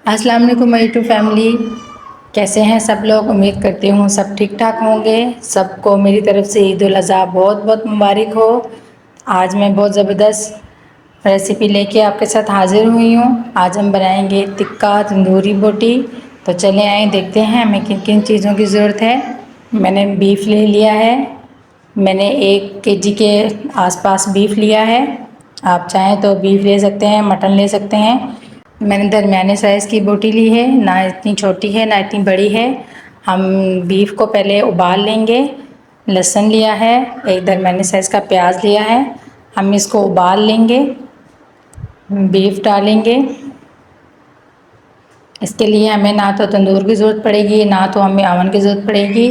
अस्सलाम वालेकुम my YouTube family. कैसे हैं सब लोग? उम्मीद करती हूँ सब ठीक ठाक होंगे। सबको मेरी तरफ से ईद उल अज़हा बहुत बहुत मुबारक हो। आज मैं बहुत ज़बरदस्त रेसिपी लेके आपके साथ हाज़िर हुई हूँ। आज हम बनाएंगे टिक्का तंदूरी बोटी। तो चले आए देखते हैं हमें किन किन चीज़ों की ज़रूरत है। मैंने बीफ ले लिया है। मैंने 1 केजी के आसपास बीफ लिया है। आप चाहें तो बीफ ले सकते हैं, मटन ले सकते हैं। मैंने दरमियाने साइज़ की बोटी ली है, ना इतनी छोटी है ना इतनी बड़ी है। हम बीफ को पहले उबाल लेंगे। लहसुन लिया है, एक दरमियाने साइज़ का प्याज लिया है। हम इसको उबाल लेंगे। बीफ डालेंगे। इसके लिए हमें ना तो तंदूर की ज़रूरत पड़ेगी, ना तो हमें अवन की ज़रूरत पड़ेगी।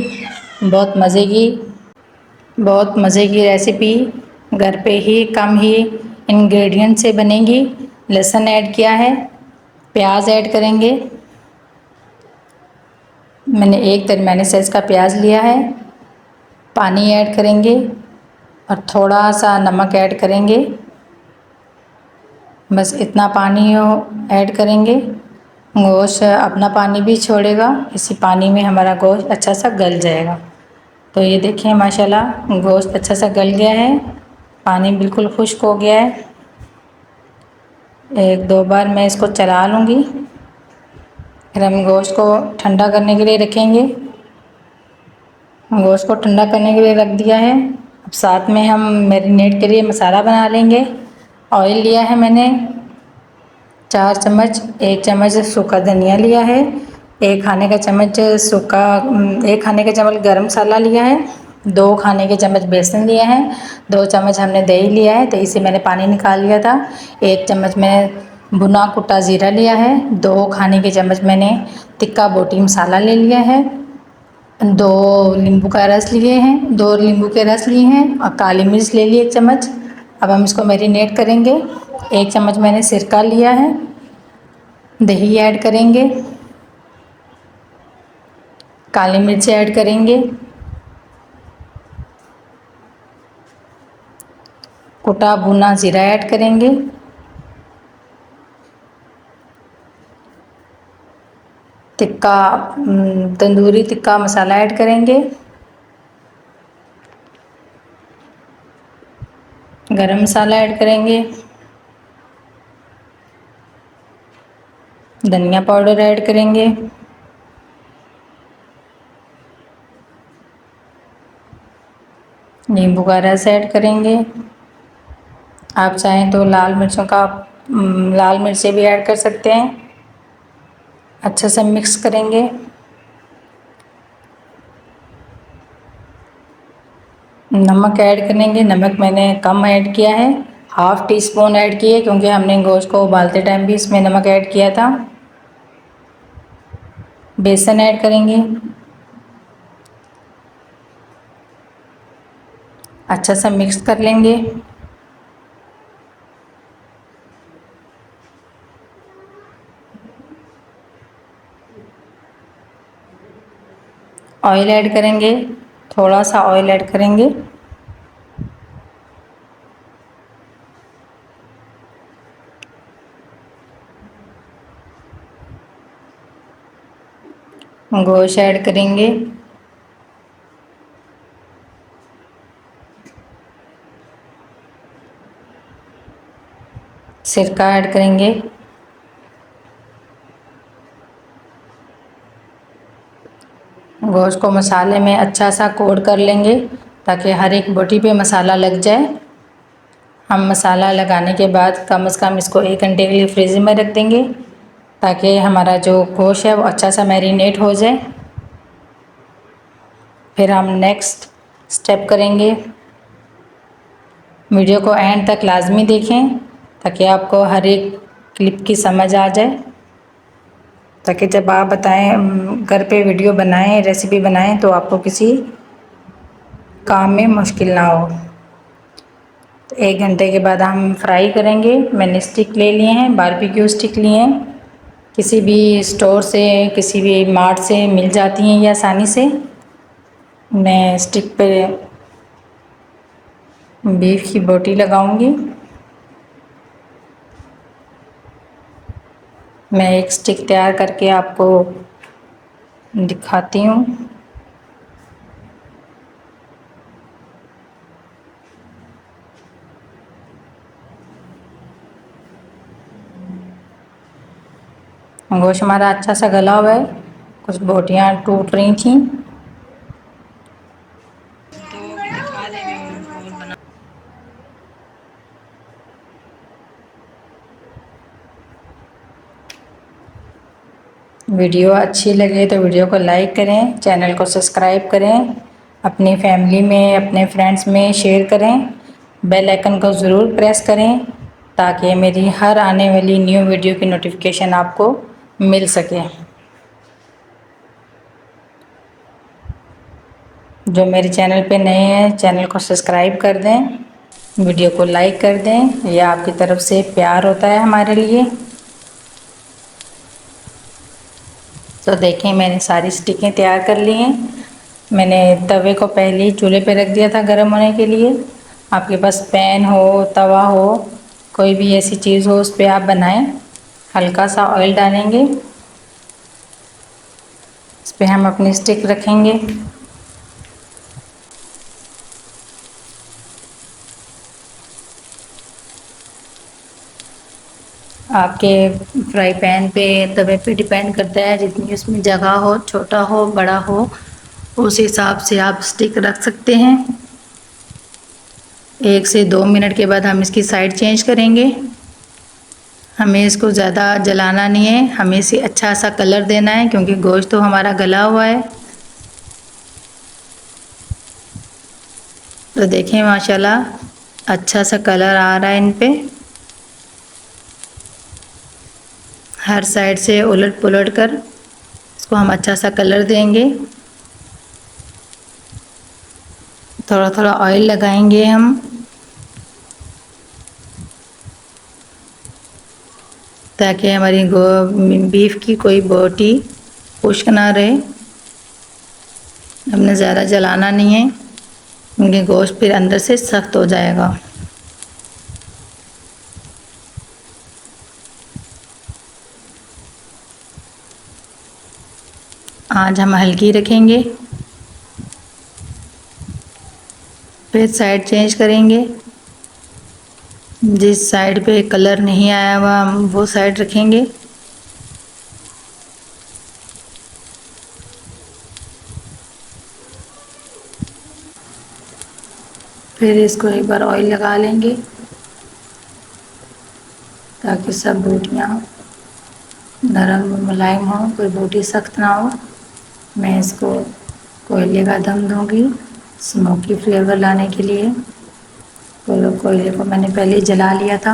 बहुत मज़े की रेसिपी घर पे ही कम ही इंग्रेडिएंट से बनेगी। लहसुन ऐड किया है, प्याज ऐड करेंगे। मैंने एक दरमियाने साइज़ का प्याज लिया है। पानी ऐड करेंगे और थोड़ा सा नमक ऐड करेंगे। बस इतना पानी ऐड करेंगे। गोश्त अपना पानी भी छोड़ेगा, इसी पानी में हमारा गोश्त अच्छा सा गल जाएगा। तो ये देखें माशाल्लाह गोश्त अच्छा सा गल गया है, पानी बिल्कुल खुश्क हो गया है। 1-2 बार मैं इसको चला लूँगी। फिर हम गोश्त को ठंडा करने के लिए रखेंगे। गोश्त को ठंडा करने के लिए रख दिया है। अब साथ में हम मैरिनेट के लिए मसाला बना लेंगे। ऑयल लिया है मैंने 4 चम्मच। 1 चम्मच सूखा धनिया लिया है। 1 खाने का चम्मच सूखा 1 खाने का चम्मच गरम मसाला लिया है। 2 खाने के चम्मच बेसन लिया है। 2 चम्मच हमने दही लिया है, दही से मैंने पानी निकाल लिया था। 1 चम्मच मैंने भुना कुटा ज़ीरा लिया है। 2 खाने के चम्मच मैंने टिक्का बोटी मसाला ले लिया है। 2 नींबू का रस लिए हैं, 2 नींबू के रस लिए हैं और काली मिर्च ले ली 1 चम्मच। अब हम इसको मैरिनेट करेंगे। 1 चम्मच मैंने सिरका लिया है। दही ऐड करेंगे, काली मिर्च ऐड करेंगे, कुटा भुना ज़ीरा ऐड करेंगे, टिक्का तंदूरी टिक्का मसाला ऐड करेंगे, गरम मसाला ऐड करेंगे, धनिया पाउडर ऐड करेंगे, नींबू का रस ऐड करेंगे। आप चाहें तो लाल मिर्चें भी ऐड कर सकते हैं। अच्छा से मिक्स करेंगे। नमक ऐड करेंगे, नमक मैंने कम ऐड किया है, ½ टी स्पून ऐड किए क्योंकि हमने गोश्त को उबालते टाइम भी इसमें नमक ऐड किया था। बेसन ऐड करेंगे, अच्छा सा मिक्स कर लेंगे। ऑयल ऐड करेंगे, थोड़ा सा ऑयल ऐड करेंगे। गोश्त ऐड करेंगे, सिरका ऐड करेंगे, गोश्त को मसाले में अच्छा सा कोट कर लेंगे ताकि हर एक बोटी पे मसाला लग जाए। हम मसाला लगाने के बाद कम से कम इसको 1 घंटे के लिए फ्रीज़र में रख देंगे ताकि हमारा जो गोश्त है वो अच्छा सा मैरिनेट हो जाए। फिर हम नेक्स्ट स्टेप करेंगे। वीडियो को एंड तक लाजमी देखें ताकि आपको हर एक क्लिप की समझ आ जाए, ताकि जब आप बताएं घर पे वीडियो बनाएं रेसिपी बनाएं तो आपको किसी काम में मुश्किल ना हो। तो 1 घंटे के बाद हम फ्राई करेंगे। मैंने स्टिक ले लिए हैं, बारबेक्यू स्टिक लिए हैं, किसी भी स्टोर से किसी भी मार्ट से मिल जाती हैं ये आसानी से। मैं स्टिक पे बीफ की बोटी लगाऊंगी। मैं एक स्टिक तैयार करके आपको दिखाती हूँ। गोश्त हमारा अच्छा सा गला हुआ है, कुछ बोटियाँ टूट रही थी। वीडियो अच्छी लगे तो वीडियो को लाइक करें, चैनल को सब्सक्राइब करें, अपनी फैमिली में, अपने फ्रेंड्स में शेयर करें, बेल आइकन को ज़रूर प्रेस करें ताकि मेरी हर आने वाली न्यू वीडियो की नोटिफिकेशन आपको मिल सके। जो मेरे चैनल पे नए हैं चैनल को सब्सक्राइब कर दें, वीडियो को लाइक कर दें, यह आपकी तरफ से प्यार होता है हमारे लिए। तो देखें मैंने सारी स्टिकें तैयार कर ली हैं। मैंने तवे को पहले ही चूल्हे पे रख दिया था गर्म होने के लिए। आपके पास पैन हो, तवा हो, कोई भी ऐसी चीज़ हो उस पर आप बनाएं। हल्का सा ऑयल डालेंगे, इस पर हम अपनी स्टिक रखेंगे। आपके फ्राई पैन पे, तवे पे डिपेंड करता है, जितनी उसमें जगह हो, छोटा हो बड़ा हो, उस हिसाब से आप स्टिक रख सकते हैं। 1 से 2 मिनट के बाद हम इसकी साइड चेंज करेंगे। हमें इसको ज़्यादा जलाना नहीं है, हमें इसे अच्छा सा कलर देना है क्योंकि गोश्त तो हमारा गला हुआ है। तो देखें माशाल्लाह अच्छा सा कलर आ रहा है इन पे। हर साइड से उलट पुलट कर इसको हम अच्छा सा कलर देंगे। थोड़ा थोड़ा ऑयल लगाएंगे हम, ताकि हमारी बीफ की कोई बोटी खुश्क ना रहे। हमने ज़्यादा जलाना नहीं है क्योंकि गोश्त फिर अंदर से सख्त हो जाएगा। आज हम हल्की रखेंगे, फिर साइड चेंज करेंगे। जिस साइड पे कलर नहीं आया हुआ हम वो साइड रखेंगे। फिर इसको एक बार ऑयल लगा लेंगे ताकि सब बोटियाँ नरम मुलायम हो, कोई बोटी सख्त ना हो। मैं इसको कोयले का दम दूंगी स्मोकी फ्लेवर लाने के लिए। कोयले को मैंने पहले ही जला लिया था।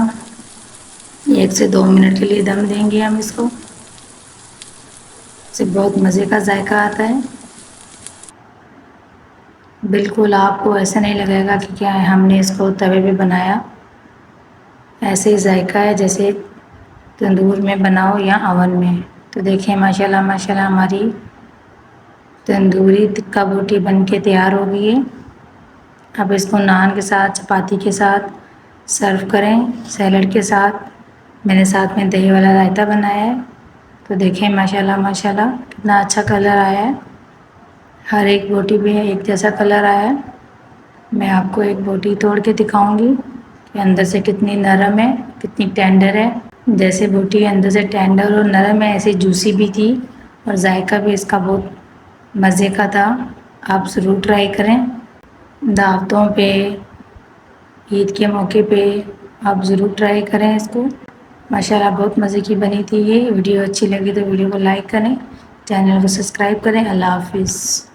1 से 2 मिनट के लिए दम देंगे हम इसको। इससे बहुत मज़े का जायका आता है। बिल्कुल आपको ऐसा नहीं लगेगा कि क्या है हमने इसको तवे पे बनाया। ऐसे ही जायका है जैसे तंदूर में बनाओ या अवन में। तो देखिए माशाल्लाह माशाल्लाह हमारी तंदूरी टिक्का बोटी बन के तैयार हो गई है। अब इसको नान के साथ, चपाती के साथ सर्व करें, सैलड के साथ। मैंने साथ में दही वाला रायता बनाया है। तो देखें माशाल्लाह माशाल्लाह कितना अच्छा कलर आया है। हर एक बोटी पे एक जैसा कलर आया है। मैं आपको एक बोटी तोड़ के दिखाऊंगी कि अंदर से कितनी नरम है, कितनी टेंडर है। जैसे बोटी अंदर से टेंडर और नरम है, ऐसे जूसी भी थी और जायका भी इसका बहुत मज़े का था। आप ज़रूर ट्राई करें। दावतों पे, ईद के मौके पे आप ज़रूर ट्राई करें इसको। माशाल्लाह बहुत मज़े की बनी थी ये। वीडियो अच्छी लगी तो वीडियो को लाइक करें, चैनल को सब्सक्राइब करें। अल्लाह हाफिज़।